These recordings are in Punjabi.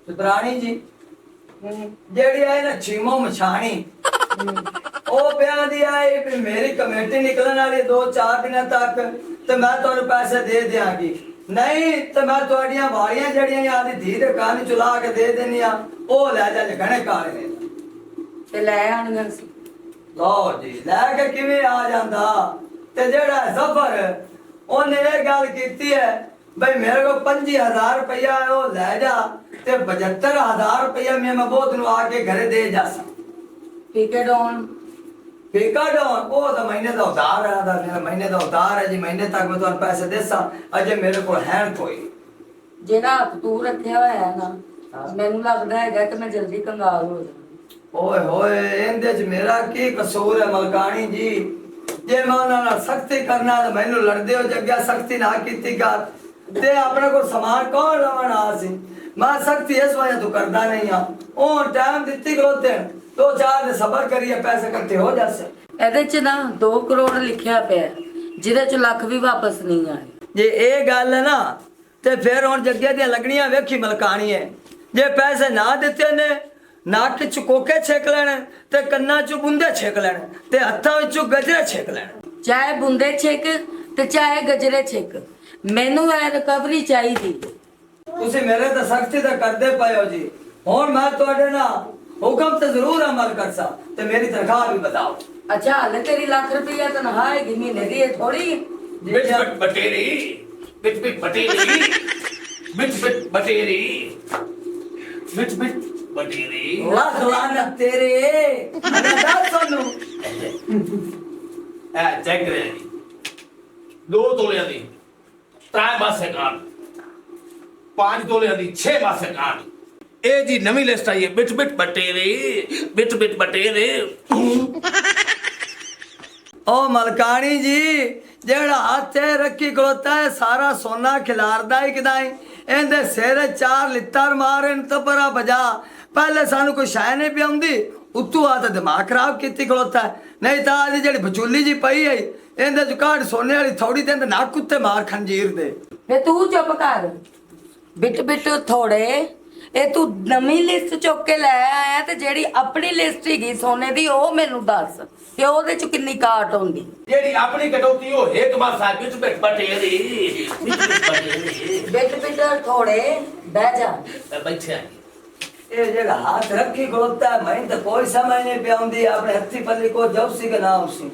सुतराणी जी जेड़ी है ना छीमो मछाणी ओ प्यार दी आई भी मेरी कमेटी निकलने वाली 2-4 दिन तक तो मैं तुहानू पैसे दे दियांगी नहीं तो मैं तुहाडियां वालियां जड़ियां आदि धी दे कान चुला के दे देनी आ ओ ले जा घणे कार ने ਤੇ ਲੈ ਆਣੀਆਂ ਸੀ। लो जी लैके किवें आ जांदा ते जेड़ा सफर ओने ये गल कीती है भाई मेरे को 25,000 रुपया है वो ले जा ते 75,000 रुपया मैं बहुत नु आके घरे दे जासा ਠੀਕੇ ਡੌਨ बेका डॉन वो तो महीने का उधार है मेरा महीने का उधार है जी महीने तक मैं तुहानू पैसे देसा अजे मेरे को है कोई ਜਿਹੜਾ ਹੱਥ ਤੂੰ ਰੱਖਿਆ ਹੋਇਆ ਨਾ ਮੈਨੂੰ ਲੱਗਦਾ ਹੈਗਾ ਕਿ ਮੈਂ ਜਲਦੀ ਕੰਗਾਲ ਹੋ ਜਾਵਾਂ। ओए होए इंदे च मेरा की कसूर है मलकानी जी जे मैं उन्हां नाल सख्ती करना तो मैनू लड़दे हो जग्या सख्ती ना कीती कर ते अपने को समान कौन लवण आ सी मैं सख्ती इस वजह तो करदा नहीं हां ओ टाइम दित्ती गलोते 2-4 दे सबर करिए पैसे इकट्ठे हो जासे ਇਹਦੇ ਚ ਨਾ 2 ਕਰੋੜ ਲਿਖਿਆ ਪਿਆ ਜਿਹਦੇ ਚ ਲੱਖ ਵੀ ਵਾਪਸ ਨਹੀਂ ਆਏ। जे ये गल है ना ते फिर हुण जग्गे दी लगनियां वेखी मलकानी है जे पैसे ना दिते ने नक च कोके छेक लेने ते कन्ना च बुंदे छेक लेने ते हत्थां विचों गजरे छेक लेने ਚਾਹੇ ਬੁੰਦੇ ਛੇਕ ਤੇ ਚਾਹੇ ਗਜਰੇ ਛੇਕ ਮੈਨੂੰ ਇਹ ਰਿਕਵਰੀ ਚਾਹੀਦੀ। ਤੁਸੀਂ ਮੇਰੇ ਤੇ ਸਖਤੀ ਤਾਂ ਕਰਦੇ ਪਏ ਹੋ ਜੀ ਹੁਣ ਮੈਂ ਤੁਹਾਡੇ ਨਾਲ ਹੁਕਮ ਤੇ ਜ਼ਰੂਰ ਅਮਲ ਕਰਸਾ ਤੇ ਮੇਰੀ ਤਨਖਾਹ ਵੀ ਬਤਾਓ। ਅੱਛਾ ਹਲੇ ਤੇਰੀ ਲੱਖ ਰੁਪਈਆ ਤਨਖਾਹ ਹੈਗੀ ਮਹੀਨੇ ਦੀ ਇਹ ਥੋੜੀ बिट बिट बटेरी बिट बिट बटेरी बिट बिट बटेरी बिट बिट बटेरी ਲੱਖ ਲਾਨਤ ਤੇਰੇ ਮੈਂ ਦੱਸ ਤੁਹਾਨੂੰ ए चेक करे 2 तोलियां दी 3 मासे काट 5 तोलियां दी 6 मासे काट ए जी नवी लिस्ट आई है बिट बिट बटेरी ओ मलकानी जी जेड़ा हाथ रखी खलोता है सारा सोना खिलारदा ही किदाई इंदे सिर 4 लित्तर मारन तपरा बजा पहले सानू कोई शाय नहीं पियाउंदी उतू आ तो दिमाग खराब कीती खलोता है नहीं तो आज जेड़ी बचूली जी पई है इंदे जो काट सोने वाली थोड़ी ते इंदे नक उत्ते मार खंजीर दे ਵੇ ਤੂੰ ਚੁੱਪ ਕਰ ਬਿਟ ਬਿਟ ਥੋੜੇ ਇਹ ਤੂੰ ਨਵੀਂ ਲਿਸਟ ਚੁੱਕ ਕੇ ਲੈ ਆਇਆ ਤੇ ਜਿਹੜੀ ਆਪਣੀ ਲਿਸਟ ਹੈਗੀ ਸੋਨੇ ਦੀ ਉਹ ਮੈਨੂੰ ਦੱਸ ਕਿ ਉਹਦੇ ਚ ਕਿੰਨੀ ਕਾਟ ਹੁੰਦੀ। जेडी अपनी कटौती हो एक मासा बिट बिट बटेरी ਬਿਟ ਬਿਟ ਥੋੜੇ ਬਹਿ ਜਾ। बैठे ये जेड़ा हाथ रखी खलोता है मैं तो कोई समझ नहीं पियाउंदी अपने हत्थी पल्ली को जबसी के नाम सी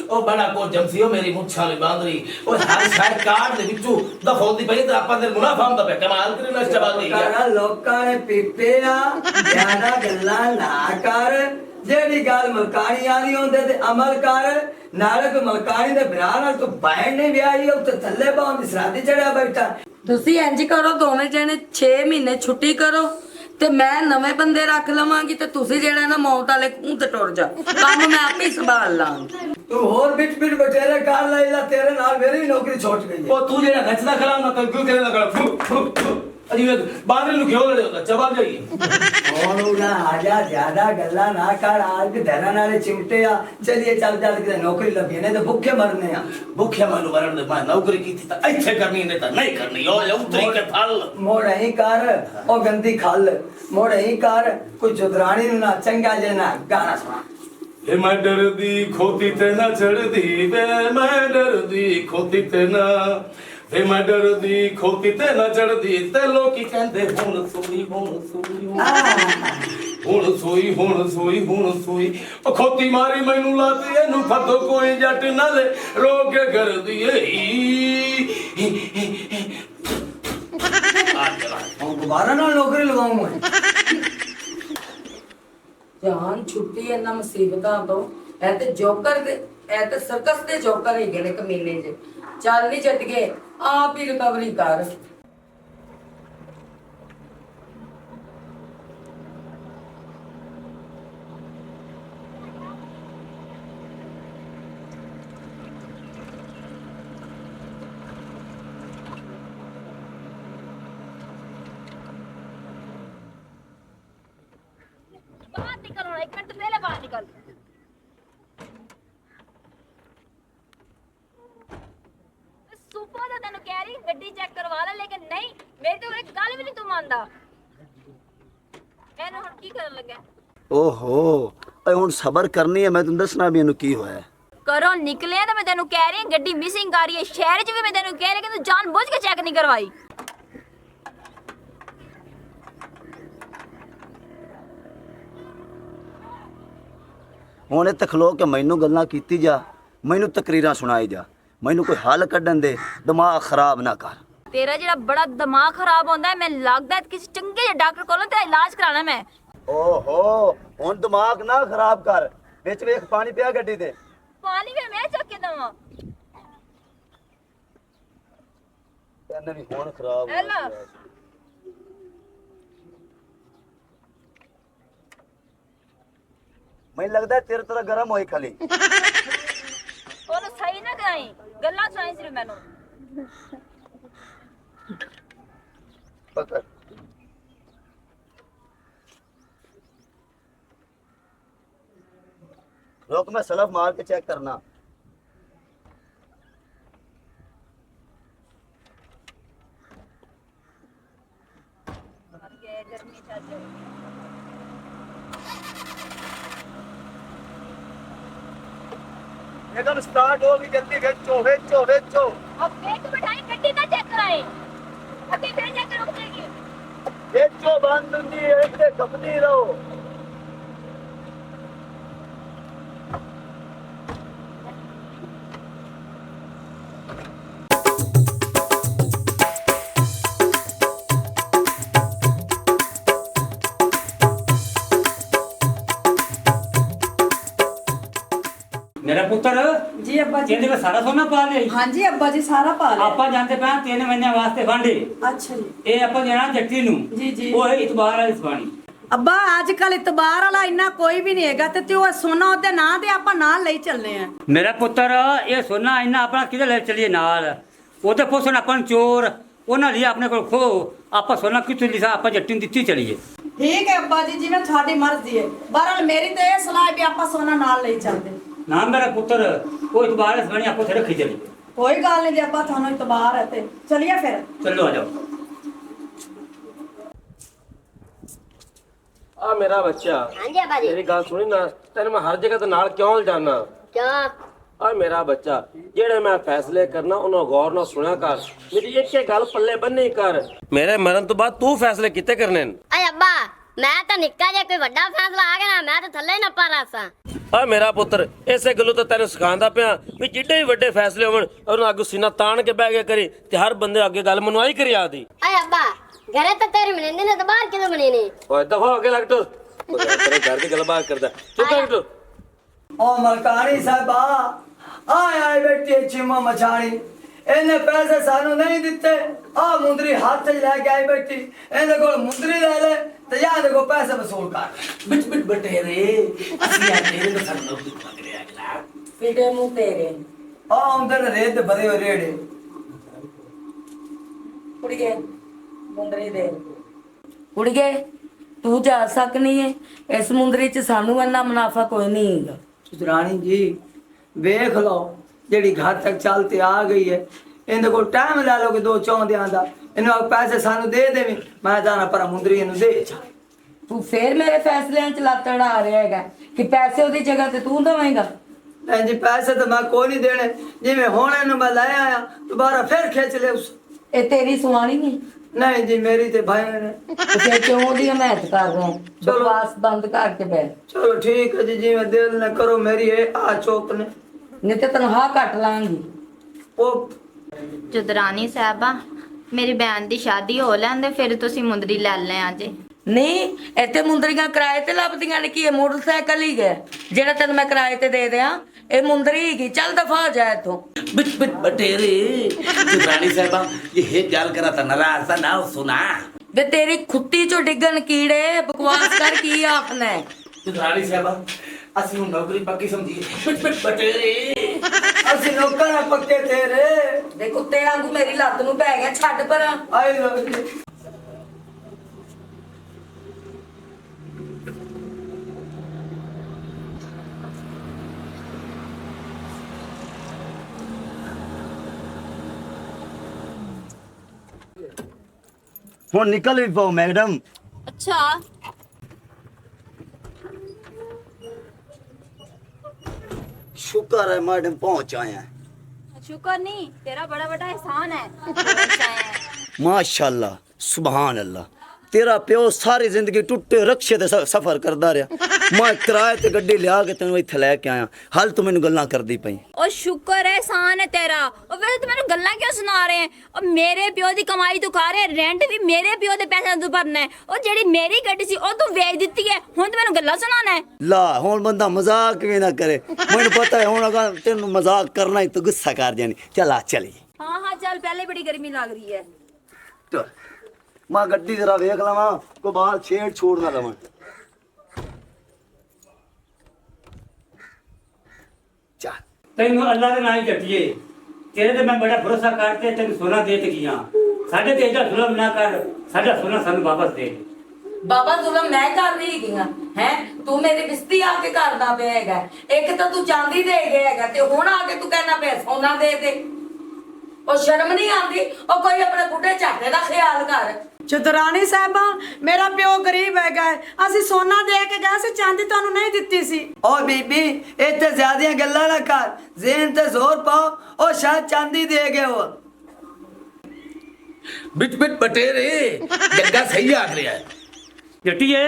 ओ बड़ा को जमसियो मेरी मुच्छा ले बांदरी ओ हर शायद कार्ड दे विचू दफोंदी पई ते अपन दे मुनाफा हम पे कमाल करी नष्ट बागी काना लोकां ने पीपे आ ज्यादा गल्ला ना कर जेड़ी गल मलकानी आली होंदे ते अमल कर नाले को मलकानी दे भरा नाल तू बैठ नहीं व्याही उत्ते थल्ले बाउंद दी सरादी चढ़िया बैठा ਤੁਸੀਂ ਇੰਜ ਕਰੋ ਦੋਵੇਂ ਜਣੇ 6 ਮਹੀਨੇ ਛੁੱਟੀ ਕਰੋ ਤੇ ਮੈਂ ਨਵੇਂ ਬੰਦੇ ਰੱਖ ਲਵਾਂਗੀ ਤੇ ਤੁਸੀਂ ਜਿਹੜਾ ਨਾ ਮੌਤ ਵਾਲੇ ਖੂਹ ਤੇ ਟੁਰ ਜਾ ਕੰਮ ਮੈਂ ਆਪੇ ਹੀ ਸੰਭਾਲ ਲਾਂਗੀ। तू होर बिट बिट बटेरे कार लैला तेरे नाल मेरी भी नौकरी छोड़ गई है ओ तू जेड़ा नचदा खड़ा ना क्यों तेरे ना खड़ा अजी बांदरी नु क्यों लड़े होता जवाब जाइए और उड़ा आजा ज्यादा गल्ला ना कर आज के धरा नाले चिमटे आ चलिए चल चल के नौकरी लगी नहीं तो भूखे मरने आ भूखे मानु मरण दे मैं नौकरी की थी तो ऐसे करनी नहीं तो नहीं करनी ओ उतरी के फल मोड़ ही कर ओ गंदी खाल मोड़ ही कर कोई जुदरानी नु ना चंगा जे ना गाना सुना वे मैं डरदी खोती ते ना चढ़दी वे मैं डरदी खोती ते ना वे मैं डरदी खोती ते ना चढ़दी ते लोकी कहंदे हुण सोई ओ खोती मारी मैनू लाती एनू फतो कोई जट ना ले रोक के कर दिए और दोबारा ना नौकरी लगाऊं मैं ਜਾਨ ਛੁੱਟੀ ਇਹਨਾਂ ਮੁਸੀਬਤਾਂ ਤੋਂ ਇਹ ਤੇ ਜੋਕਰ ਦੇ ਇਹ ਤੇ ਸਰਕਸ ਦੇ ਜੋਕਰ ਹੈਗੇ ਨੇ ਕਮੀਨੇ ਜੇ ਚੱਲ ਨਹੀਂ ਛੱਡ ਗਏ ਆਪ ਹੀ ਰਿਕਵਰੀ ਕਰ। बाहर निकल और 1 मिनट पहले बाहर निकल। सुपर तो तेन कह रही गड्डी चेक करवा ले लेकिन नहीं मेरी तो एक गल भी नहीं तू मानदा। ਇਹਨੂੰ ਹੁਣ ਕੀ ਕਰਨ ਲੱਗਾ? ਓਹੋ ਓਏ ਹੁਣ ਸਬਰ ਕਰਨੀ ਹੈ, ਮੈਂ ਤੈਨੂੰ ਦੱਸਣਾ ਵੀ ਇਹਨੂੰ ਕੀ ਹੋਇਆ। ਘਰੋਂ ਨਿਕਲਿਆ ਤਾਂ ਮੈਂ ਤੈਨੂੰ ਕਹਿ ਰਹੀ ਹਾਂ ਗੱਡੀ ਮਿਸਿੰਗ ਆ ਰਹੀ ਹੈ। ਸ਼ਹਿਰ 'ਚ ਵੀ ਮੈਂ ਤੈਨੂੰ ਕਹਿ ਰਹੀ ਕਿ ਤੂੰ ਜਾਣ ਬੁੱਝ ਕੇ ਚੈੱਕ ਨਹੀਂ ਕਰਵਾਈ। ਹੁਣ ਇੱਥੇ ਖਲੋ ਕੇ ਮੈਨੂੰ ਗੱਲਾਂ ਕੀਤੀ ਜਾ, ਮੈਨੂੰ ਤਕਰੀਰਾਂ ਸੁਣਾਈ ਜਾ, ਮੈਨੂੰ ਕੋਈ ਹੱਲ ਕੱਢਣ ਦੇ, ਦਿਮਾਗ ਖਰਾਬ ਨਾ ਕਰ। ਤੇਰਾ ਜਿਹੜਾ ਬੜਾ ਦਿਮਾਗ ਖਰਾਬ ਹੁੰਦਾ ਹੈ, ਮੈਨੂੰ ਲੱਗਦਾ ਹੈ ਕਿਸੇ ਚੰਗੇ ਜਿਹੇ ਡਾਕਟਰ ਕੋਲੋਂ ਤੇਰਾ ਇਲਾਜ ਕਰਾਣਾ ਮੈਂ। ਓਹੋ ਹੁਣ ਦਿਮਾਗ ਨਾ ਖਰਾਬ ਕਰ, ਵਿੱਚ ਵੇਖ ਪਾਣੀ ਪਿਆ ਗੱਡੀ ਤੇ। ਪਾਣੀ ਵੀ ਮੈਂ ਚੱਕ ਕੇ ਦਵਾਂ? ਇਹਨੇ ਵੀ ਹੁਣ ਖਰਾਬ ਇਹ ਲੈ। ਮੈਨੂੰ ਲੱਗਦਾ ਤੇਰੇ ਤਰ੍ਹਾਂ ਗਰਮ ਹੋਈ ਖਾਲੀ। ਉਹਨੂੰ ਸਹੀ ਨਾ ਕਰਾਈ, ਗੱਲਾਂ ਸੁਣਾਈ ਸਿਰਫ ਮੈਨੂੰ। ਪਕੜ रोक, मैं सलफ मार के चेक करना। ਅੱਗੇ ਗਰਮੀ ਚੱਲ ਰਹੀ ਹੈ। एकदम स्टार्ट होगी जल्दी, वेचो वेचो वेचो। अब वेट बिठाई गड्डी ना चेक कराए, अभी फिर चेक रुक जाएगी। वेचो बंद होंगी, एक से कपनी रहो। मेरा पुत्र जी अब्बा जी। ਇਹਦੇ ਵਿੱਚ ਸਾਰਾ ਸੋਨਾ ਪਾ ਲੈ। हाँ जी अब्बा जी सारा पा लिया। ਆਪਾਂ ਜਾਂਦੇ ਪਏ 3 ਮਹੀਨਿਆਂ ਵਾਸਤੇ ਵਾਂਡੇ। अच्छा जी। ਇਹ ਆਪਾਂ ਜਾਣਾ ਜੱਟੀ ਨੂੰ। ਜੀ, ਜੀ। ਉਹ ਹੈ ਇਤਬਾਰ ਵਾਲੀ ਸਵਾਣੀ। ਅੱਬਾ ਅੱਜ ਕੱਲ ਇਤਬਾਰ ਵਾਲਾ ਇੰਨਾ ਕੋਈ ਵੀ ਨਹੀਂ ਹੈਗਾ ਤੇ ਉਹ ਸੋਨਾ ਉਹਦੇ ਨਾਂ ਤੇ ਆਪਾਂ ਨਾਲ ਲਈ ਚੱਲੇ ਆ। ਮੇਰਾ ਪੁੱਤਰ ਇਹ ਸੋਨਾ ਇੰਨਾ ਆਪਣਾ ਕਿਹਦੇ ਲੈ ਚਲੀਏ ਨਾਲ? ਉਹਦੇ ਪੁੱਛਣ ਆਪਾਂ ਨੂੰ ਚੋਰ, ਉਹਨਾਂ ਲਈ ਆਪਣੇ ਕੋਲ ਖੋ, ਆਪਾਂ ਸੋਨਾ ਕਿੱਥੋਂ ਲਿਸਾ ਆਪਾਂ ਜੱਟੀ ਨੂੰ ਦਿੱਤੀ ਚਲੀਏ। ਠੀਕ ਹੈ ਅੱਬਾ ਜੀ, ਜਿਵੇਂ ਤੁਹਾਡੀ ਮਰਜ਼ੀ ਹੈ। ਬਹਰਹਾਲ ਮੇਰੀ ਤੇ ਇਹ ਸਲਾਹ ਹੈ ਵੀ ਆਪਾਂ ਸੋਨਾ ਨਾਲ ਲਈ ਚੱਲਦੇ। ਨਾ ਮੇਰਾ ਪੁੱਤਰ ਉਹ ਇਤਬਾਰ ਵਾਲੀ ਸਵਾਣੀ ਆਪਾਂ ਉੱਥੇ ਰੱਖੀ ਚਲੀਏ। ਕੋਈ ਗੱਲ ਨਹੀਂ, ਜੇ ਆਪਾਂ ਤੁਹਾਨੂੰ ਇਤਬਾਰ ਹੈ ਤੇ ਚਲਿਏ ਫਿਰ। ਚਲੋ ਆ ਜਾਓ। ਆ ਮੇਰਾ ਬੱਚਾ, ਹਾਂਜੀ ਅੱਬਾ ਜੀ। ਮੇਰੀ ਗੱਲ ਸੁਣੀ ਨਾ, ਤੈਨੂੰ ਮੈਂ ਹਰ ਜਗ੍ਹਾ ਤੇ ਨਾਲ ਕਿਉਂ ਲਿਜਾਨਾ? ਕਿਉਂ? ਆ ਮੇਰਾ ਬੱਚਾ, ਜਿਹੜੇ ਮੈਂ ਫੈਸਲੇ ਕਰਨਾ ਉਹਨਾਂ ਗੌਰ ਨਾਲ ਸੁਣਿਆ ਕਰ, ਮੇਰੀ ਇੱਕ ਗੱਲ ਪੱਲੇ ਬੰਨੀ ਕਰ। ਮੇਰੇ ਮਰਨ ਤੋਂ ਬਾਅਦ ਤੂੰ ਫੈਸਲੇ ਕਿਤੇ ਕਰਨੇ ਨੇ। ਅਏ ਅੱਬਾ, ਮੈਂ ਤਾਂ ਨਿੱਕਾ ਜਿਹਾ ਕੋਈ ਵੱਡਾ ਫੈਸਲਾ ਆ ਗਿਆ ਨਾ, ਮੈਂ ਤਾਂ ਥੱਲੇ ਹੀ ਨੱਪਾ ਰਾਸਾਂ। ਆ ਮੇਰਾ ਪੁੱਤਰ, ਇਸੇ ਗੱਲੋਂ ਤਾਂ ਤੈਨੂੰ ਸਿਖਾਉਂਦਾ ਪਿਆ ਵੀ ਜਿੱਡੇ ਵੀ ਵੱਡੇ ਫੈਸਲੇ ਹੋਣ ਉਹਨਾਂ ਅੱਗੇ ਸੀਨਾ ਤਾਣ ਕੇ ਬਹਿ ਕੇ ਕਰੀ ਤੇ ਹਰ ਬੰਦੇ ਅੱਗੇ ਗੱਲ ਮਨਵਾਈ ਕਰੀ ਆਦੀ। ਅਏ ਅੱਬਾ, ਘਰੇ ਤਾਂ ਤੇਰੇ ਮਨੇਂਦੇ ਨੇ ਤਾਂ ਬਾਹਰ ਕਿਦੋਂ ਬਣੇ ਨੇ? ਓਏ ਦਫਾ ਅੱਗੇ ਲੱਗ ਤੋ, ਤੇਰੇ ਘਰ ਦੀ ਗੱਲਬਾਤ ਕਰਦਾ ਚੁੱਪ ਕਰ ਤੋ। ओ मलकानी साहबा आए आए बेटी चिमा मचानी ਇਹਨੇ ਪੈਸੇ ਸਾਨੂੰ ਨਹੀਂ ਦਿੱਤੇ। ਆ ਮੁੰਦਰੀ ਹੱਥ 'ਚ ਲੈ ਕੇ ਆਈ ਬੈਠੀ, ਇਹਦੇ ਕੋਲ ਮੁੰਦਰੀ ਲੈ ਲੈ ਤੇ ਜਾਂ ਇਹਦੇ ਕੋਲ ਪੈਸੇ ਵਸੂਲ ਕਰ। ਬਿਟ ਬਿਟ ਬਟੇਰੇ ਅਸੀਂ ਆ ਤੇਰੇ ਨੂੰ ਸਾਨੂੰ ਦੁੱਖ ਮੰਗ ਰਿਹਾ ਅਗਲਾ। ਫਿਟੇ ਮੂੰਹ ਤੇਰੇ ਆ ਆਉਂਦੇ ਨੇ ਰੇਤ ਦੇ ਭਰੇ ਹੋਏ ਰੇੜੇ। ਕੁੜੀਏ ਮੁੰਦਰੀ ਦੇ। ਕੁੜੀਏ ਤੂੰ ਜਾ ਸਕਨੀ ਹੈ ਇਸ ਮੁੰਦਰੀ 'ਚ, ਸਾਨੂੰ ਇੰਨਾ ਮੁਨਾਫਾ ਕੋਈ ਨਹੀਂ ਹੈਗਾ। ਰਾਣੀ ਜੀ ਵੇਖ ਲਓ, ਜਿਹੜੀ ਘਰ ਤੱਕ ਚੱਲ ਤੇ ਆ ਗਈ ਹੈ, ਇਹਦੇ ਕੋਲ ਟਾਈਮ ਲੈ ਲਓ ਕਿ ਦੋ ਚੌਂਦਿਆਂ ਦਾ। ਇਹਨੂੰ ਆ ਪੈਸੇ ਸਾਨੂੰ ਦੇ ਦੇਵੀਂ, ਮੈਂ ਜਾਣਾ ਪਰ ਮੁੰਦਰੀ ਇਹਨੂੰ ਦੇ ਜਾ। ਤੂੰ ਫੇਰ ਮੇਰੇ ਫੈਸਲਿਆਂ 'ਚ ਲੱਤ ਅੜਾ ਰਿਹਾ ਹੈਗਾ ਕਿ ਪੈਸੇ ਉਹਦੀ ਜਗ੍ਹਾ ਤੇ ਤੂੰ ਦੇਵੇਂਗਾ। ਨਹੀਂ ਜੀ ਪੈਸੇ ਤਾਂ ਮੈਂ ਕੋਈ ਨਹੀਂ ਦੇਣੇ, ਜਿਵੇਂ ਹੁਣ ਇਹਨੂੰ ਮੈਂ ਲੈ ਆਇਆ ਦੁਬਾਰਾ ਫਿਰ ਖਿੱਚ ਲਿਆ ਉਸ। ਇਹ ਤੇਰੀ ਸੁਆਣੀ ਨਹੀਂ ਨਹੀਂ ਜੀ ਮੇਰੀ ਤੇ ਭਾਈ ਨੇ। ਤੇ ਫਿਰ ਕਿਉਂ ਉਹਦੀ ਹਮਾਇਤ ਕਰ ਰਹੇ ਹੋ? ਬਕਵਾਸ ਬੰਦ ਕਰਕੇ ਬੈ। ਚਲੋ ਠੀਕ ਹੈ ਜੀ, ਜਿਵੇਂ ਦਿਲ ਨੇ ਕਰੋ। ਮੇਰੀ ਇਹ ਆ ਚੋਪ ਨੇ ਨਹੀਂ ਤੇ ਤਨਖਾਹ ਕੱਟ ਲਾਂਗੀ। ਉਹ ਜਦਰਾਨੀ ਸਾਹਿਬਾ, ਮੇਰੀ ਭੈਣ ਦੀ ਸ਼ਾਦੀ ਹੋ ਲੈਂਦੇ ਫਿਰ ਤੁਸੀਂ ਮੁੰਦਰੀ ਲੈ ਲੈ ਆਜੇ। ਨਹੀਂ ਇੱਥੇ ਮੁੰਦਰੀਆਂ ਕਿਰਾਏ ਤੇ ਲੱਭਦੀਆਂ ਨੇ। ਕੀ ਇਹ ਮੋਟਰਸਾਈਕਲ ਹੀ ਹੈ ਜਿਹੜਾ ਤੈਨੂੰ ਮੈਂ ਕਿਰਾਏ ਤੇ ਦੇ ਦਿਆਂ? ਇਹ ਮੁੰਦਰੀ ਹੀਗੀ, ਚੱਲ ਦਫਾ ਹੋ ਜਾ ਇੱਥੋਂ। बिट बिट बटेरे रानी साहबा, ये जाल करा था नाराज था ना सुना। ਵੇ ਤੇਰੀ ਖੁੱਤੀ ਚੋਂ ਡਿੱਗਣ ਕੀੜੇ, ਬਕਵਾਸ ਕਰ ਕੀ ਆਖਣਾ ਹੈ? रानी साहबा असि हूं नौकरी पक्की समझी। बिट बिट बटेरे ਅਸੀਂ ਨੌਕਰ ਆ ਪੱਕੇ ਤੇਰੇ। ਦੇ ਕੁੱਤੇ ਵਾਂਗੂ ਮੇਰੀ ਲੱਤ ਨੂੰ ਪੈ ਗਿਆ, ਛੱਡ ਪਰਾਂ। ਆਏ ਲੋ ਜੀ। ਹੁਣ ਨਿਕਲ ਵੀ ਪਾਓ ਮੈਡਮ। ਅੱਛਾ शुक्र है मैडम पहुंच आया। शुक्र नहीं, तेरा बड़ा बड़ा एहसान है पहुंच आया है। माशाल्लाह सुभान अल्लाह। तेरा प्यो सारी जिंदगी टुट्टे रक्शे ते सफर करदा रहा। मैं किराए ते गड्डी लिया के तेन इत्थे लैके आया। हल तू मैनू गल्लां करदी पई। और शुक्र है एहसान है तेरा। और वैसे तू मैंने गल्लां क्यों सुना रहे हैं? और मेरे प्यो दी कमाई तू खा रहे हैं, रेंट भी मेरे प्यो दे पैसे तू भरना है। और जेड़ी मेरी गड्डी सी ओ तू वेच दित्ती है, हुण तू मैनू गल्लां सुनाना है? ला हुण बंदा मजाक भी ना करे। मैनू पता है हुण अगर तेनू मजाक करना ही तो गुस्सा कर जानी। चल आ चलिए। हाँ हाँ चल, पहले बड़ी गर्मी लग रही है। चल मैं गड्डी जरा वेख लवा, को बाहर छेड़ छोड़ ना लवा। चल ਤੈਨੂੰ ਅੱਲਾ ਦੇ ਨਾਂ ਹੀ ਜੱਟੀਏ, ਤੇਰੇ ਤੇ ਮੈਂ ਬੜਾ ਭਰੋਸਾ ਕਰਕੇ ਤੈਨੂੰ ਸੋਨਾ ਦੇ ਤੇ ਗਿਆ। ਸਾਡੇ ਤੇ ਇਹਦਾ ਜ਼ੁਲਮ ਨਾ ਕਰ, ਸਾਡਾ ਸੋਨਾ ਸਾਨੂੰ ਵਾਪਸ ਦੇ। ਬਾਬਾ ਜ਼ੁਲਮ ਮੈਂ ਕਰ ਰਹੀ ਹੈਗੀ ਆ ਹੈ? ਤੂੰ ਮੇਰੀ ਬਿਸਤੀ ਆ ਕੇ ਕਰਦਾ ਪਿਆ ਹੈਗਾ। ਇੱਕ ਤਾਂ ਤੂੰ ਚਾਂਦੀ ਦੇ ਗਿਆ ਹੈਗਾ ਤੇ ਹੁਣ ਆ ਕੇ ਤੂੰ ਕਹਿਣਾ ਪਿਆ ਸੋਨਾ ਦੇ ਦੇ। ਉਹ ਸ਼ਰਮ ਨਹੀਂ ਆਉਂਦੀ? ਉਹ ਕੋਈ ਆਪਣੇ ਬੁੱਢੇ ਝਾਟੇ ਦਾ ਖਿਆਲ ਕਰ। ਚਤਰਾਣੀ ਸਾਹਿਬਾ, ਮੇਰਾ ਪਿਓ ਗਰੀਬ ਹੈਗਾ ਹੈ। ਅਸੀਂ ਸੋਨਾ ਦੇ ਕੇ ਗਏ ਸੀ, ਚਾਂਦੀ ਤੁਹਾਨੂੰ ਨਹੀਂ ਦਿੱਤੀ ਸੀ। ओ बीबी इतने ज्यादा गल्ला ना कर, जेन ते जोर पाओ। ओ शायद चांदी दे गए हो। बिट बिट बटेरे जग्गा सही आख रहा है। ਜੱਟੀਏ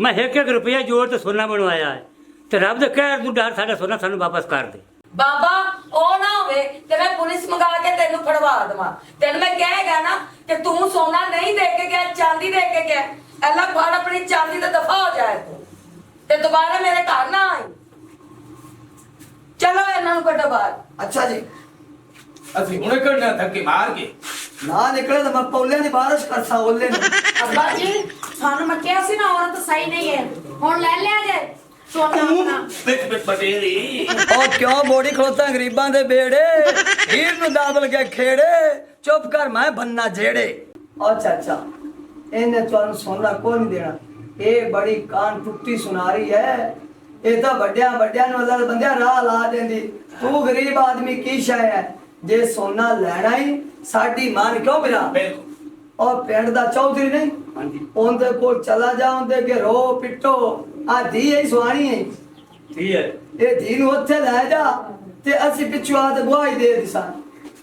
ਮੈਂ 1-1 ਰੁਪਇਆ ਜੋੜ ਤੇ ਸੋਨਾ ਬਣਵਾਇਆ ਹੈ, ਤੇ ਰੱਬ ਦੇ ਕਹਿਰ ਤੂੰ ਡਰ ਸਾਡਾ ਸੋਨਾ ਸਾਨੂੰ ਵਾਪਸ ਕਰ ਦੇ। ਬਾਬਾ ਉਹ ਨਾ ਹੋਵੇ ਤੇ ਮੈਂ ਪੁਲਿਸ ਮੰਗਾ ਕੇ ਤੈਨੂੰ ਫੜਵਾ ਦੇਵਾਂ। ਤੈਨੂੰ ਮੈਂ ਕਹੇਗਾ ਨਾ ਕਿ ਤੂੰ ਸੋਨਾ ਨਹੀਂ ਦੇ ਕੇ ਗਿਆ, ਚਾਂਦੀ ਦੇ ਕੇ ਗਿਆ। ਐਲਾ ਫੜ ਆਪਣੀ ਚਾਂਦੀ ਤੇ ਦਫਾ ਹੋ ਜਾਏ ਤੂੰ, ਤੇ ਦੁਬਾਰਾ ਮੇਰੇ ਘਰ ਨਾ ਆਈ। ਚਲੋ ਇਹਨਾਂ ਨੂੰ ਕੱਢੋ ਬਾਹਰ। अच्छा जी, ਅਸੀਂ ਹੁਣੇ ਕੱਢਣਾ ਧੱਕੇ ਮਾਰ ਕੇ। ना निकले तो मैं पौले की बारिश कर सा ओले ने। ਅੱਬਾ ਜੀ, ਸਾਨੂੰ ਮੈਂ ਕਿਹਾ ਸੀ ਨਾ ਔਰਤ ਸਹੀ ਨਹੀਂ ਹੈ। ਹੁਣ ਲੈ ਲਿਆ ਜੇ ਸੋਨਾ ਆਪਣਾ। बिट बिट बटेरे ओ क्यों बोड़ी खड़ोता गरीबां दे बेड़े, हीर नु दाबल के खेड़े। चुप कर, मैं बनना जेड़े। ओ चाचा इन्हें तुहानू सोना कोई नहीं देना। ये बड़ी कान टुट्टी सुना रही है। ये तो बड़िया बड़िया नु अल्लाह दे बंदे राह ला देंदी। तू गरीब आदमी की शय है? जे सोना लेना ही साडी मान क्यों मिला? बिल्कुल। और पिंड दा चौधरी नहीं, उनदे कोल चला जा, उनदे के रो पिटो। आ धी है सुहानी है, ਠੀਕ ਹੈ, ये धी नु उत्थे ले जा ते असि पिछू आ ते गवाही दे दिसा।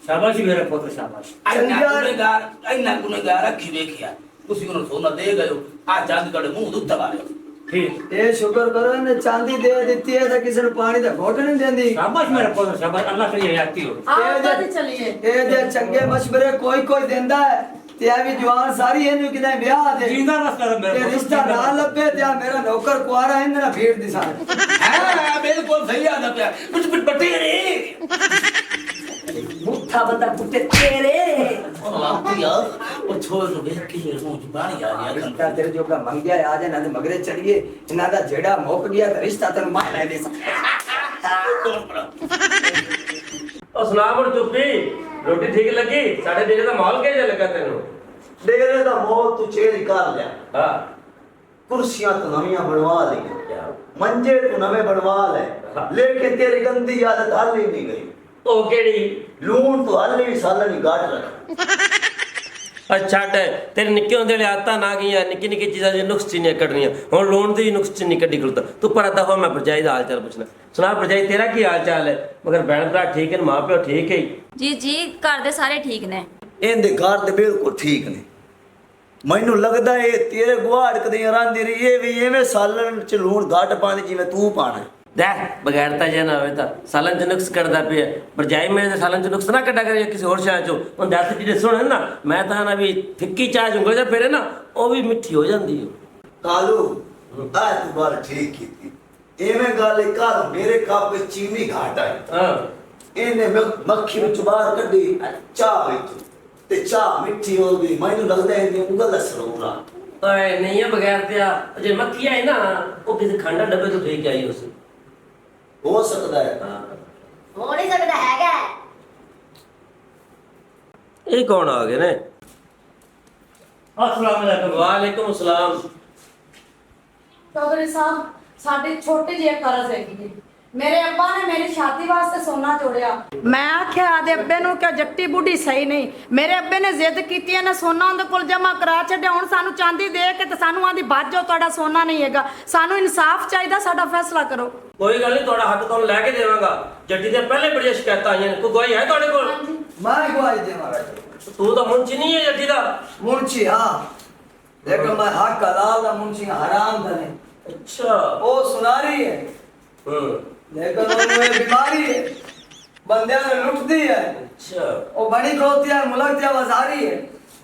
ਸ਼ਾਬਾਸ਼ ਮੇਰਾ ਪੁੱਤ ਸ਼ਾਬਾਸ਼। ਇੰਨਾ ਗੁਨੇਗਾਰ ਅੱਖੀ ਵੇਖਿਆ ਤੁਸੀਂ ਉਹਨੂੰ ਸੋਨਾ ਦੇ ਗਏ ਹੋ। ਆ ਜੰਗ ਤੁਹਾਡੇ ਮੂੰਹ ਦੇ ਉੱਤੇ ਮਾਰਿਓ। ਠੀਕ, ये शुक्र करो इन्हें चांदी दे दी है तो किसी ने पानी दा घोट नहीं देंदी। ਸ਼ਾਬਾਸ਼ ਮੇਰਾ ਪੁੱਤ ਸ਼ਾਬਾਸ਼। ਅੱਲਾ ਤੇ ਹਯਾਤੀ ਹੋ। ਆਓ ਅੱਬਾ ਜੀ ਚਲੀਏ। ये दे चंगे मशवरे कोई कोई देंदा है ते ए भी जवान सारी इन्हू किने ब्याह दे। ਜਿੰਦਾ ਰਸ ਕਰ ਮੇਰਾ ये ਪੁੱਤ। रिश्ता ना लब्बे ते आ मेरा नौकर कुआरा इन्हें ना भीड़ दिसा। ਹਾਂ ਬਿਲਕੁਲ ਸਹੀ ਆਦਾ ਪਿਆ। ਬਿਟ ਬਿਟ ਬਟੇਰੇ ਮੁੱਠਾ ਬੰਦਾ ਪੁੱਟੇ ਤੇਰੇ। ਉਹ ਲਾਤੀ ਆ ਉਹ ਛੋੜ ਨੂੰ ਵੇਖ ਕੇ ਮੇਰੇ ਮੂੰਹ 'ਚ ਪਾਣੀ ਆ ਗਿਆ। रिश्ता तेरे जो का मंग गया आ जाए ना ते मगरे चलिए। इन्हां दा जेड़ा मुक गया ते रिश्ता तेन मार ले दे। ਉਹ ਸੁਣਾ ਮੁੜ ਚੁੱਪੀ, ਰੋਟੀ ਠੀਕ ਲੱਗੀ? ਸਾਡੇ ਡੇਰੇ ਦਾ ਮਾਹੌਲ ਕਿਹੋ ਜਿਹਾ ਲੱਗਾ ਤੈਨੂੰ? डेरे दा मोल तू चेरी कर लिया। ਹਾਂ कुर्सियां तो नवियां बनवा ली, मंजे तो नवे बनवा ले, लेकिन तेरी गंदी आदत हल ही नहीं गई। ਉਹ ਕਿਹੜੀ? लून तो हल ही सालन ही गाट रख। ਅੱਛਾ ਤੇਰੇ ਨਿੱਕੇ ਹੁੰਦੇ ਵਾਲੀ ਆਦਤਾਂ ਨਾ ਗਈਆਂ, ਨਿੱਕੀ ਨਿੱਕੀ ਚੀਜ਼ਾਂ ਦੀਆਂ ਨੁਕਸ ਚੀਨੀਆਂ ਕੱਢਣੀਆਂ। ਹੁਣ ਲੋਨ ਦੀ ਨੁਕਸ ਚੀਨੀ ਕੱਢੀ ਖੁੱਲਦਾ। ਤੂੰ ਪੜਦਾ ਹੋ, ਮੈਂ ਭਰਜਾਈ ਦਾ ਹਾਲ ਚਾਲ ਪੁੱਛਣਾ। ਸੁਣਾ ਭਰਜਾਈ ਤੇਰਾ ਕੀ ਹਾਲ ਚਾਲ ਹੈ? ਮਗਰ ਭੈਣ ਭਰਾ ਠੀਕ ਹੈ? ਮਾਂ ਪਿਓ ਠੀਕ ਹੈ? जी जी घर दे सारे ठीक ने। इनके घर तो बिल्कुल ठीक ने। मैनू लगता है तेरे गुआड़ कदे रांदी रही है भी एवें सालन च लूण घट पाने जिवें तू पाना। ਲੈ ਬਗੈਰਤਾ ਜੇ ਨਾ ਹੋਵੇ ਤਾਂ ਸਾਲਨ ਚ ਨੁਕਸ ਕੱਢਦਾ ਪਿਆ। ਭਰਜਾਈ ਮੇਰੇ ਦੇ ਸਾਲਨ ਚ ਨੁਕਸ ਨਾ ਕੱਢਾ ਕਰੇ ਕਿਸੇ ਹੋਰ ਸ਼ਾਹ ਚੋਂ। ਹੁਣ ਦੱਸ ਜਿਹੜੇ ਸੁਣ ਨਾ, ਮੈਂ ਤਾਂ ਨਾ ਵੀ ਫਿੱਕੀ ਚਾਹ ਜੂੰਗਾ ਜਾਂ ਫਿਰ ਨਾ ਉਹ ਵੀ ਮਿੱਠੀ ਹੋ ਜਾਂਦੀ ਹੈ। कालू आ तू बार ठीक की एवें गल कर मेरे कप विच चीनी घट आई। ਹਾਂ इन्हें मक्खी विच बाहर कड्डी चाह विच ते चाह मिठी हो गई। मैनू लगदा है इन्हें उंगल असरूरा। ਓਏ ਨਹੀਂ ਹੈ ਬਗੈਰਤਿਆ। ਜੇ ਮੱਖੀ ਆਈ ਨਾ ਉਹ ਕਿਸੇ ਖੰਡਾ ਡੱਬੇ ਤੋਂ ਫੇਕ ਕੇ ਆਈ ਉਸ। हो सकता है। ਹੋ ਨਹੀਂ ਸਕਦਾ ਹੈਗਾ। ਇਹ ਕੌਣ ਆ ਗਏ ਨੇ? ਅਸਲਾਮ ਅਲੈਕੁਮ। ਵਾਲੇਕੁਮ ਅਸਲਾਮ। ਚੌਧਰੀ ਸਾਹਿਬ, ਸਾਡੇ ਛੋਟੇ ਜਿਹੇ ਕਰਜ਼ ਹੈਗੀ ਜੀ। ਮੇਰੇ ਅੱਬਾ ਨੇ ਮੇਰੀ ਸ਼ਾਦੀ ਵਾਸਤੇ ਸੋਨਾ ਜੋੜਿਆ। ਮੈਂ ਆਖਿਆ ਆਦੇ ਅੱਬੇ ਨੂੰ ਕਿ ਜੱਟੀ ਬੁੱਢੀ ਸਹੀ ਨਹੀਂ। ਮੇਰੇ ਅੱਬੇ ਨੇ ਜ਼ਿੱਦ ਕੀਤੀ ਇਹਨੇ ਸੋਨਾ ਉਹਦੇ ਕੋਲ ਜਮਾ ਕਰਾ ਛੱਡਿਆ। ਹੁਣ ਸਾਨੂੰ ਚਾਂਦੀ ਦੇ ਕੇ ਤੇ ਸਾਨੂੰ ਆਂਦੀ ਭੱਜ ਜਾਓ, ਤੁਹਾਡਾ ਸੋਨਾ ਨਹੀਂ ਹੈਗਾ। ਸਾਨੂੰ ਇਨਸਾਫ ਚਾਹੀਦਾ, ਸਾਡਾ ਫੈਸਲਾ ਕਰੋ। ਕੋਈ ਗੱਲ ਨਹੀਂ, ਤੁਹਾਡਾ ਹੱਕ ਤੁਹਾਨੂੰ ਲੈ ਕੇ ਦੇਵਾਂਗਾ। ਜੱਟੀ ਦੇ ਪਹਿਲੇ ਬੜੀਆਂ ਸ਼ਿਕਾਇਤਾਂ ਆਈਆਂ ਨੇ, ਕੋਈ ਗਵਾਹੀ ਹੈ ਤੁਹਾਡੇ ਕੋਲ? मैं गवाही देवांगा। ਤੂੰ ਤਾਂ ਮੁੰਚੀ ਨਹੀਂ ਹੈ ਜੱਟੀ ਦਾ। मुंशी हाँ, लेकिन मैं हक हलाल दा मुंशी हराम दा नहीं। ਅੱਛਾ। वो सुनारी है लेकिन वो बीमारी है, बंदियां ने लुटती है। ਅੱਛਾ। वो बड़ी खोती है, मुलक दिया वजारी है।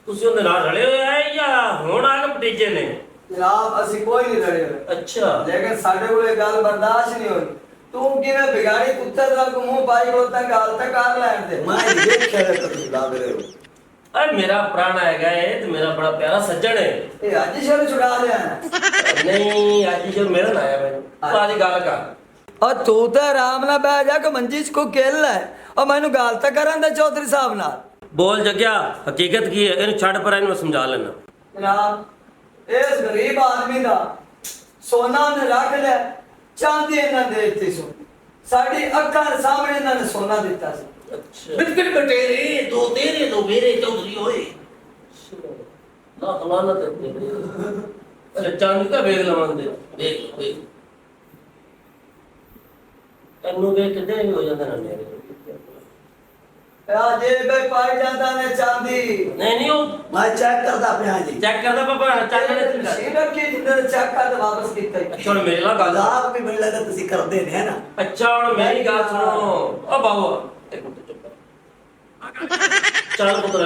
ਤੁਸੀਂ ਉਹਦੇ ਨਾਲ ਰਲੇ ਹੋਏ ਆਏ ਜਾਂ ਹੁਣ ਆ ਕੇ ਭਤੀਜੇ ਨੇ? जनाब असि कोई नहीं लड़े हुए, ਅੱਛਾ। लेकिन साडे को ये गल बर्दाश्त नहीं हुई। तू किवें बिगाड़ी कुत्ते दा को मुंह पाई बोलता गाल तक कर लैन दे। मैं देख के तुम लाग रहे हो। अरे मेरा प्राण आएगा ये तो मेरा बड़ा प्यारा सज्जन है। ये आज ही शर छुड़ा लिया है। नहीं आज ही मेरा ना आया भाई, तो आज गाल का और तू तो आराम ना बैठ जा के मंजिश को खेल है और मैनू गाल तक करन दे चौधरी साहब नाल। बोल जग्या हकीकत की है, इन छड़ पर इन समझा लेना। जनाब इस गरीब आदमी दा सोना ने रख लिया, चांदी इन्हां दे दित्ती सो। साडी अक्खां दे सामने इन्हां ने सोना दिता सी। अच्छा। बिस्किट बटेरे दो तेरे दो मेरे चौधरी होए। ना खलाना तो अरे चांदी का बेग लवन दे देख एनु बेग कितने भी हो जाता ना मेरे। आ जेब में पाई जाता ने चांदी। नहीं वो मैं चेक करदा पिया जी। चेक करदा पापा चेक करदा। मशीन रखी जिंदे चेक कर वापस कीता। अच्छा मेरे ਨਾਲ ਗੱਲ लाभ भी मिल लगा तुसी करदे ने है ना। अच्छा ਹੁਣ ਮੇਰੀ ਗੱਲ ਸੁਣੋ। ओ बाबू एक मिनट चुप कर। चल पुत्र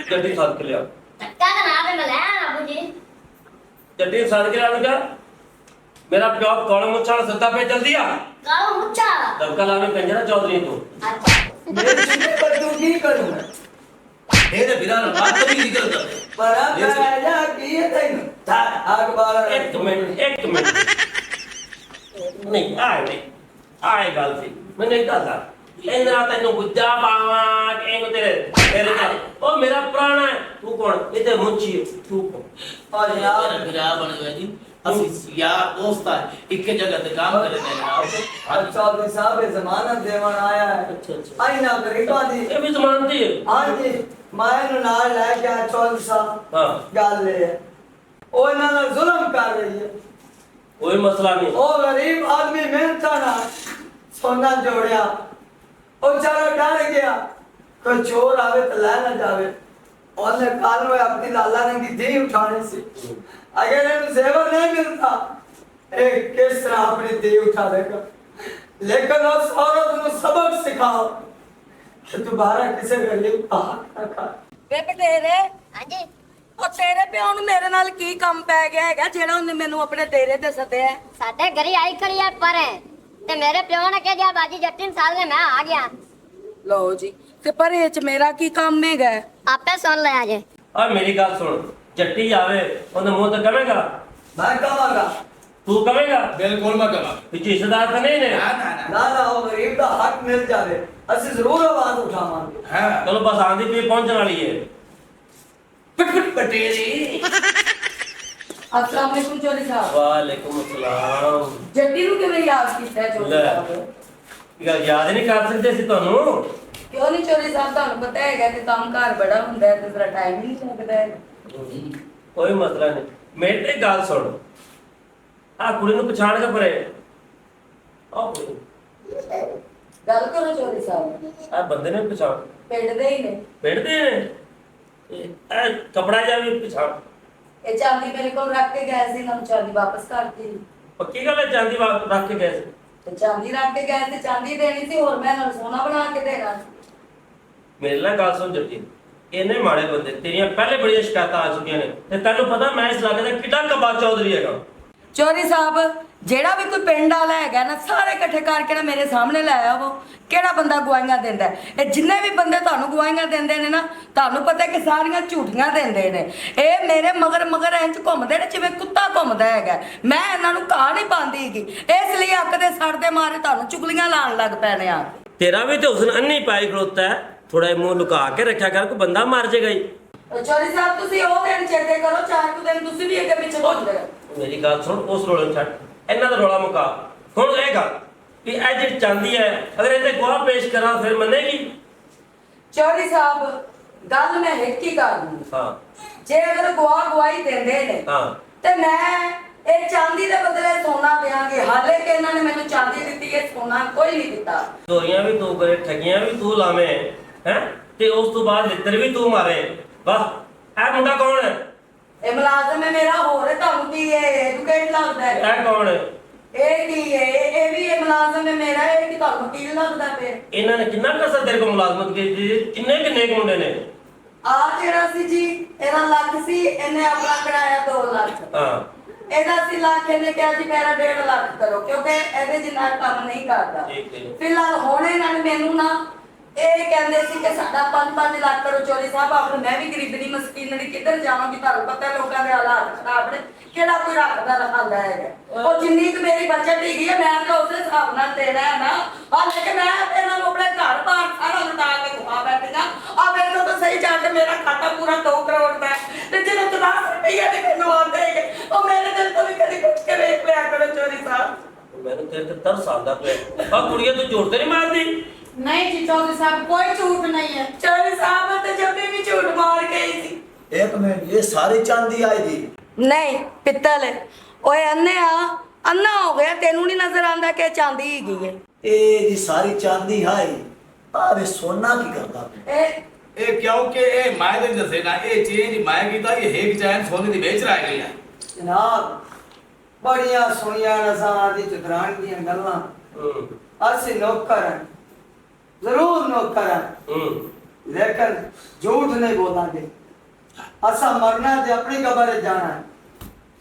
जल्दी साथ के ले आ। धक्का तो ना दे मैं अबू जी। जल्दी साथ के ले आ बेटा। मेरा प्यो कौन मुच्छा सत्ता पे जल्दी आ। कालो मुच्छा। दबका लाने कंजरा चौधरी तू। अच्छा। मेरे चुने पर तू की करूं मैं? मेरे बिना ना बात कभी नहीं करता। पर अब जा की है तैनू था अखबार। एक मिनट नहीं आए गल सी मैं नहीं दसदा इंद्रा तेन गुज्जा पावा कि तेरे नाल ओ मेरा पुराना है तू कौन ये ते मुंची है तू कौन और मेरा यार बिरा बन गया जी। असि यार दोस्त है, एक जगह ते काम करे ने जनाब। चौधरी साहब ये जमानत देवन आया है। अच्छा आई ना गरीबा दी। ये भी जमानती है। हां जी मैं नाल ले के आया चौधरी साहब। हां गल है ओ इन्हां नाल जुल्म कर रही है। कोई मसला नहीं। ओ गरीब आदमी मेहनत ना सोना जोड़िया ओ बेचारा डर गया कोई चोर आवे तो ले ना जावे। ओने काल में अपनी लाला ने की दी उठाने से अगर इन सेवा नहीं मिलता एक किस तरह अपनी दी उठा देगा। लेकिन उस औरत को सबक सिखाओ कि दोबारा किसी गरीब का हक ना खा। ਵੇ ਬਟੇਰੇ हाँ जी। ਉਹ ਤੇਰੇ ਪਿਓ ਨੂੰ ਮੇਰੇ ਨਾਲ ਕੀ ਕੰਮ ਪੈ ਗਿਆ ਹੈਗਾ ਜਿਹੜਾ ਉਹਨੇ ਮੈਨੂੰ ਆਪਣੇ ਡੇਰੇ ਤੇ ਸੱਦਿਆ? साडे घरी आई खड़ी है पर ते मेरे प्यो ने कह दिया बाजी जट्टी साल में मैं आ गया। ਲਓ ਜੀ ਤੇ ਪਰੇ ਚ ਮੇਰਾ ਕੀ ਕੰਮ ਹੈਗਾ? आपे सुन लिया जे। और मेरी गल सुन जट्टी आवे ओने मुंह तो कवेगा मैं कमांगा तू कवेगा बिल्कुल मैं कमा। पिछे हिस्सेदार तो नहीं ने। ना ना ना ना ना वो गरीब का हक मिल जावे असि जरूर आवाज उठावांगे। हां चलो बस आंधी पे पहुंचने वाली है। बिस्किट बटेरे अस्सलाम वालेकुम ਚੌਧਰੀ ਸਾਹਿਬ। वालेकुम अस्सलाम। ਜੱਟੀ ਨੂੰ ਕਿਵੇਂ ਯਾਦ ਕੀਤਾ ਹੈ ਚੌਧਰੀ ਲੈ। ਸਾਹਿਬ? ਗੱਲ ਯਾਦ ਨਹੀਂ ਕਰ ਸਕਦੇ ਸੀ ਤੁਹਾਨੂੰ। ਕਿਉਂ ਨਹੀਂ ਚੌਧਰੀ ਸਾਹਿਬ, ਤੁਹਾਨੂੰ ਪਤਾ ਹੈਗਾ ਕਿ ਕੰਮ ਘਰ ਬੜਾ ਹੁੰਦਾ ਹੈ ਤੇ ਜ਼ਰਾ ਟਾਈਮ ਨਹੀਂ ਲੱਗਦਾ ਹੈ। ਕੋਈ ਮਸਲਾ ਨਹੀਂ ਮੇਰੇ ਤੇ ਗੱਲ ਸੁਣ ਆ ਕੁੜੀ ਨੂੰ ਪਛਾਣ ਕੇ ਪਰੇ ਆ ਕੁੜੀ ਗੱਲ ਕਰੋ ਚੌਧਰੀ ਸਾਹਿਬ। ਆ ਬੰਦੇ ਨੇ ਪਛਾਣ ਪਿੰਡ ਦੇ ਹੀ ਨੇ। ਪਿੰਡ ਦੇ ਨੇ ਇਹ ਕਪੜਾ ਜਾ ਵੀ ਪਛਾਣ। ਇਹ ਚਾਂਦੀ ਮੇਰੇ ਕੋਲ ਰੱਖ ਕੇ ਗਏ ਸੀ, ਨਾ ਚਾਂਦੀ ਵਾਪਸ ਕਰਤੀ। ਪੱਕੀ ਗੱਲ ਹੈ ਚਾਂਦੀ ਰੱਖ ਕੇ ਗਏ ਸੀ। ਤੇ ਚਾਂਦੀ ਰੱਖ ਕੇ ਗਏ ਤੇ ਚਾਂਦੀ ਦੇਣੀ ਸੀ, ਹੋਰ ਮੈਂ ਨਾਲ ਸੋਨਾ ਬਣਾ ਕੇ ਦੇਣਾ ਸੀ। ਮੇਰੇ ਨਾਲ ਗੱਲ ਸੁਣ ਜੱਟੀ ਇਹਨੇ ਮਾੜੇ ਬੰਦੇ ਤੇਰੀਆਂ ਪਹਿਲੇ ਬੜੀਆਂ ਸ਼ਿਕਾਇਤਾਂ ਆ ਚੁੱਕੀਆਂ ਨੇ ਤੇ ਤੈਨੂੰ ਪਤਾ ਮੈਂ ਇਸ ਇਲਾਕੇ ਦਾ ਕਿੱਡਾ ਕਬਾ ਚੌਧਰੀ ਹੈਗਾ। ਚੌਧਰੀ ਸਾਹਿਬ ਜਿਹੜਾ ਵੀ ਕੋਈ ਪਿੰਡ ਵਾਲਾ ਹੈਗਾ ਨਾ ਸਾਰੇ ਇਕੱਠੇ ਕਰਕੇ ਨਾ ਮੇਰੇ ਸਾਹਮਣੇ ਲੈ ਆਵੋ। ਕਿਹੜਾ ਬੰਦਾ ਗਵਾਈਆਂ ਦਿੰਦਾ ਹੈ? ਇਹ ਜਿੰਨੇ ਵੀ ਬੰਦੇ ਤੁਹਾਨੂੰ ਗਵਾਈਆਂ ਦਿੰਦੇ ਨੇ ਨਾ ਤੁਹਾਨੂੰ ਪਤਾ ਕਿ ਸਾਰੀਆਂ ਝੂਠੀਆਂ ਦਿੰਦੇ ਨੇ। ਇਹ ਮੇਰੇ ਮਗਰ ਇੰਚ ਘੁੰਮਦੇ ਨੇ ਜਿਵੇਂ ਕੁੱਤਾ ਘੁੰਮਦਾ ਹੈਗਾ। ਮੈਂ ਇਹਨਾਂ ਨੂੰ ਘਾਹ ਨਹੀਂ ਪਾਉਂਦੀ ਹੈਗੀ, ਇਸ ਲਈ ਅੱਕ ਦੇ ਸੜ ਦੇ ਮਾਰੇ ਤੁਹਾਨੂੰ ਚੁਗਲੀਆਂ ਲਾਉਣ ਲੱਗ ਪੈਣੇ ਆ। ਤੇਰਾ ਵੀ ਤੇ ਹੁਸਨ ਅੰਨੀ ਪਾਈ ਖਲੋਤਾ ਹੈ, ਥੋੜਾ ਮੂੰਹ ਲੁਕਾ ਕੇ ਰੱਖਿਆ ਕਰ ਕੋਈ ਬੰਦਾ ਮਰ ਜਾਏਗਾ ਹੀ। ਚੌਧਰੀ ਸਾਹਿਬ ਤੁਸੀਂ ਉਹ ਦਿਨ ਚੇਤੇ ਕਰੋ, 4 ਕੁ ਦਿਨ ਤੁਸੀਂ ਵੀ ਅੱਗੇ ਪਿੱਛੇ ਭੁੱਲ ਗਏ। ਮੇਰੀ ਗੱਲ ਸੁਣ ਉਸ ਰੋਲੇ ਨੂੰ ਛੱਡ ਇਹਨਾਂ ਦਾ ਰੋਲਾ ਮੁਕਾ। ਹੁਣ ਇਹ ਗੱਲ कि ਇਹ ਜਿਹੜੀ ਚਾਂਦੀ ਹੈ ਅਗਰ ਇਹਦੇ ਗਵਾਹ ਪੇਸ਼ ਕਰਾਂ ਫਿਰ ਮੰਨੇਗੀ? ਚੌਧਰੀ ਸਾਹਿਬ ਗੱਲ ਮੈਂ ਇੱਕ ਹੀ ਕਰ ਦੂੰ। ਹਾਂ ਜੇ ਅਗਰ ਗਵਾਹੀ ਦਿੰਦੇ ਨੇ ਹਾਂ ਤੇ ਮੈਂ ਇਹ ਚਾਂਦੀ ਦੇ ਬਦਲੇ ਸੋਨਾ ਦੇਾਂਗੀ। ਹਾਲੇ ਕਿ ਇਹਨਾਂ ਨੇ ਮੈਨੂੰ ਚਾਂਦੀ ਦਿੱਤੀ ਹੈ, ਸੋਨਾ ਕੋਈ ਨਹੀਂ ਦਿੱਤਾ। ਚੋਰੀਆਂ ਵੀ ਤੂੰ ਕਰੇ, ਠੱਗੀਆਂ ਵੀ ਤੂੰ ਲਾਵੇਂ ਹੈ, ਤੇ ਉਸ ਤੋਂ ਬਾਅਦ ਲਿੱਤਰ ਵੀ ਤੂੰ ਮਾਰੇ। ਵਾਹ ਇਹ ਮੁੰਡਾ ਕੌਣ ਹੈ? ਇਹ ਮੁਲਾਜ਼ਮ ਹੈ ਮੇਰਾ, ਹੋਰ ਹੈ ਤੁਹਾਨੂੰ ਕੀ ਹੈ? ਐਡਵੋਕੇਟ ਲੱਗਦਾ ਹੈ। ਇਹ ਕੌਣ ਹੈ? ਇਹ ਕੀ ਹੈ? ਇਹ ਵੀ ਇਹ ਮੁਲਾਜ਼ਮ ਹੈ ਮੇਰਾ, ਇਹ ਕੀ ਤੁਹਾਨੂੰ ਵਕੀਲ ਲੱਗਦਾ ਪਿਆ? ਇਹਨਾਂ ਨੇ ਕਿੰਨਾ ਪੈਸਾ ਤੇਰੇ ਕੋਲ ਮੁਲਾਜ਼ਮਤ ਕੀਤੀ? ਕਿੰਨੇ ਕੁ ਮੁੰਡੇ ਨੇ? ਆ ਜਿਹੜਾ ਸੀ ਜੀ ਇਹਦਾ ਲੱਖ ਸੀ, ਇਹਨੇ ਆਪਣਾ ਕਰਾਇਆ 2 ਲੱਖ। ਹਾਂ ਇਹਦਾ ਸੀ ਲੱਖ, ਇਹਨੇ ਕਿਹਾ ਜੀ ਮੇਰਾ 1.5 ਲੱਖ ਕਰੋ, ਕਿਉਂਕਿ ਇਹਦੇ ਜਿੰਨਾ ਕੰਮ ਨਹੀਂ ਕਰਦਾ। ਫਿਲਹਾਲ ਹੁਣ ਇਹਨਾਂ ਨੇ ਮੈਨੂੰ ਨਾ ਇਹ ਕਹਿੰਦੇ ਸੀ ਕਿ ਸਾਡਾ 5-5 ਲੱਖ ਕਰੋ। ਚੌਧਰੀ ਸਾਹਿਬ ਆਖਰ ਮੈਂ ਵੀ ਗਰੀਬਣੀ ਮਸਕੀਨੜੀ ਕਿੱਧਰ ਜਾਵਾਂਗੀ? ਤੁਹਾਨੂੰ ਪਤਾ ਲੋਕਾਂ ਦੇ ਹਾਲਾਤ ਖਰਾਬ ਨੇ, ਕਿਹੜਾ ਕੋਈ ਰੱਖਦਾ ਰਖਾਂਦਾ ਹੈਗਾ। ਉਹ ਜਿੰਨੀ ਕੁ ਮੇਰੀ ਬਚਤ ਹੈਗੀ ਹੈ ਮੈਂ ਤਾਂ ਉਸੇ ਹਿਸਾਬ ਨਾਲ ਦੇਣਾ ਹੈ ਨਾ। ਹਾਲੇ ਕਿ ਮੈਂ ਇਹਨਾਂ ਨੂੰ ਆਪਣੇ ਘਰ ਬਾਹਰ ਸਾਰਾ ਲੁਟਾ ਕੇ ਖਵਾ ਬੈਠੀਆਂ। ਆ ਮੇਰੇ ਤੋਂ ਤਾਂ ਸਹੀ ਜਾ ਕੇ ਮੇਰਾ ਖਾਤਾ ਪੂਰਾ 2 ਕਰੋੜ ਦਾ ਹੈ, ਤੇ ਜਿਹੜੇ 10 ਰੁਪਈਆ ਦੇ ਮੈਨੂੰ ਆਉਂਦੇ ਹੈਗੇ ਉਹ ਮੇਰੇ ਦਿਲ ਤੋਂ ਵੀ ਕਦੀ ਕੁੱਟ ਕੇ ਵੇਖ ਲਿਆ ਕਰੋ ਚੌਧਰੀ ਸਾਹਿਬ। ਮੈਨੂੰ ਤੇਰੇ ਤੇ ਤਰਸ ਆਉਂਦਾ ਪਿਆ। ਆ ਕੁੜੀਆਂ ਤੂੰ ਝੂਠ ਤੇ ਨਹੀਂ ਮਾਰਦੀ? ਨਹੀਂ ਜੀ ਚੌਧਰੀ ਸਾਹਿਬ ਕੋਈ ਝੂਠ ਨਹੀਂ है। चौधरी साहब तो जब भी झूठ मार गई थी। एक मिनट, ये सारी चांदी आई थी? नहीं पित्तल है। ओए अन्ना हो गया, तेनू नहीं नजर आंदा कि चांदी ही है? ए जी सारी चांदी है, आवे सोना की करदा? ਇਹ ਕਿਉਂਕਿ ਇਹ ਮਾਇ ਦੇ ਦੱਸੇ ਨਾ ਇਹ ਚੇਂਜ ਮਾਇ ਕੀਤਾ ਇਹ ਹੇਕ ਚੈਨ ਸੋਨੇ ਦੀ ਵੇਚ ਰਹਾ ਗਿਆ। ਜਨਾਬ ਬੜੀਆਂ ਸੁਣੀਆਂ ਨਸਾਂ ਦੀ ਚਤਰਾਣ ਦੀਆਂ ਗੱਲਾਂ। ਅਸੀਂ ਨੌਕਰ ਹਾਂ, ਜ਼ਰੂਰ ਨੌਕਰ ਹਾਂ, ਲੇਕਿਨ ਝੂਠ ਨਹੀਂ ਬੋਲਾਂਗੇ। ਅਸਾਂ ਮਰਨਾ ਤੇ ਆਪਣੀ ਕਬਰ ਜਾਣਾ ਹੈ,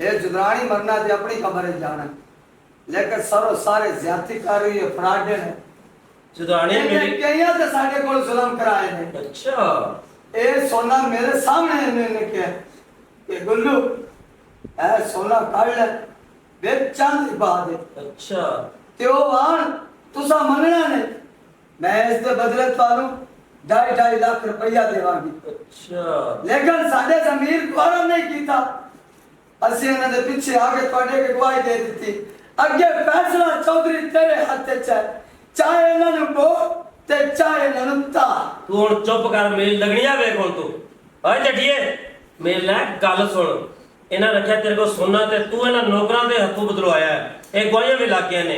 ਇਹ ਜੁਦਰਾਣੀ ਮਰਨਾ ਤੇ ਆਪਣੀ ਕਬਰ ਜਾਣਾ ਹੈ, ਲੇਕਿਨ ਸਰੋ ਸਾਰੇ ਜ਼ਿਆਦਤੀ ਕਰ ਰਹੀ ਹੈ, ਫਰਾਡ ਨੇ। ਜੁਦਰਾਣੀ ਮੇਰੀ ਕਈਆਂ ਤੇ ਸਾਡੇ ਕੋਲ ਜ਼ੁਲਮ ਕਰਾਏ ਨੇ। ਅੱਛਾ ਇਹ ਸੋਨਾ ਮੇਰੇ ਸਾਹਮਣੇ ਇਹਨੇ ਕਿਹਾ ਕਿ ਗੁੱਲੂ ਇਹ ਸੋਨਾ ਕੱਢ ਲੈ ਵਿੱਚ ਚਾਂਦੀ ਪਾ ਦੇ। ਅੱਛਾ ਤੇ ਉਹ ਆਣ ਤੁਸੀਂ ਮੰਨਣਾ ਨੇ, ਮੈਂ ਇਸ ਦੇ ਬਦਲੇ ਤੁਹਾਨੂੰ 2.5 ਲੱਖ ਰੁਪਇਆ ਦੇਵਾਂਗੀ। ਅੱਛਾ ਲੇਕਿਨ ਸਾਡੇ ਜ਼ਮੀਰ ਗੌਰਵ ਨਹੀਂ ਕੀਤਾ। ਅਸੀਂ ਇਹਨਾਂ ਦੇ ਪਿੱਛੇ ਆ ਕੇ ਤੁਹਾਡੇ ਕੇ ਗਵਾਹੀ ਦੇ ਦਿੱਤੀ। ਅੱਗੇ ਫੈਸਲਾ ਚੌਧਰੀ ਤੇਰੇ ਹੱਥ 'ਚ ਹੈ, ਚਾਹੇ ਇਹਨਾਂ ਨੂੰ ਬੋ ਤੇ ਚਾਹੇ ਇਹਨਾਂ ਨੂੰ ਤਾ। ਤੂੰ ਹੁਣ ਚੁੱਪ ਕਰ, ਮੇਰੀ ਲੱਗਣੀਆਂ ਵੇਖ ਹੁਣ ਤੂੰ। ਓਏ ਜੱਟੀਏ ਮੇਰੇ ਨਾਲ ਗੱਲ ਸੁਣ। ਇਹਨਾਂ ਰੱਖਿਆ ਤੇਰੇ ਕੋਲ ਸੋਨਾ ਤੇ ਤੂੰ ਇਹਨਾਂ ਨੌਕਰਾਂ ਦੇ ਹੱਥੋਂ ਬਦਲਵਾਇਆ। ਇਹ ਗਵਾਹੀਆਂ ਵੀ ਲੱਗ ਗਈਆਂ ਨੇ।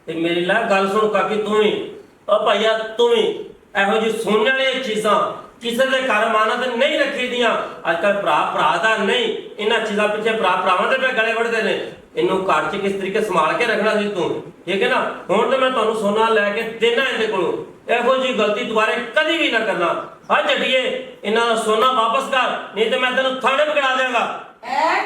ਤੇ ਮੇਰੀ ਨਾਲ ਗੱਲ ਸੁਣ ਕਾਕੀ, ਤੂੰ ਵੀ ਓ ਭਾਈਆ ਤੂੰ ਵੀ ਇਹੋ ਜਿਹੀ ਸੋਨੇ ਵਾਲੀਆਂ ਚੀਜ਼ਾਂ ਕਿਸੇ ਦੇ ਘਰ ਮਾਨਤ ਨਹੀਂ ਰੱਖੀ ਦੀਆਂ। ਅੱਜ ਕੱਲ ਭਰਾ ਦਾ ਨਹੀਂ, ਇਹਨਾਂ ਚੀਜ਼ਾਂ ਪਿੱਛੇ ਭਰਾਵਾਂ ਦੇ ਪੇ ਗਲੇ ਵੜਦੇ ਨੇ। ਇਹਨੂੰ ਘਰ 'ਚ ਕਿਸ ਤਰੀਕੇ ਸੰਭਾਲ ਕੇ ਰੱਖਣਾ ਸੀ ਤੂੰ, ਠੀਕ ਹੈ ਨਾ। ਹੁਣ ਤੇ ਮੈਂ ਤੁਹਾਨੂੰ ਸੋਨਾ ਲੈ ਕੇ ਦੇਣਾ ਇਹਦੇ ਕੋਲੋਂ। ਇਹੋ ਜਿਹੀ ਗਲਤੀ ਦੁਬਾਰੇ ਕਦੀ ਵੀ ਨਾ ਕਰਨਾ। ਹਾਂ ਜੱਟੀਏ ਇਹਨਾਂ ਦਾ ਸੋਨਾ ਵਾਪਸ कर, नहीं तो मैं तेन थाने पकड़ा देगा।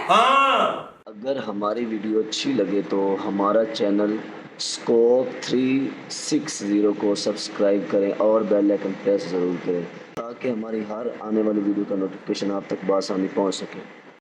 हाँ, अगर हमारी वीडियो अच्छी लगे तो हमारा चैनल स्कोप 360 को सब्सक्राइब करें और बेल आइकन प्रेस ज़रूर करें ताकि हमारी हर आने वाली वीडियो का नोटिफिकेशन आप तक बआसानी पहुंच सके।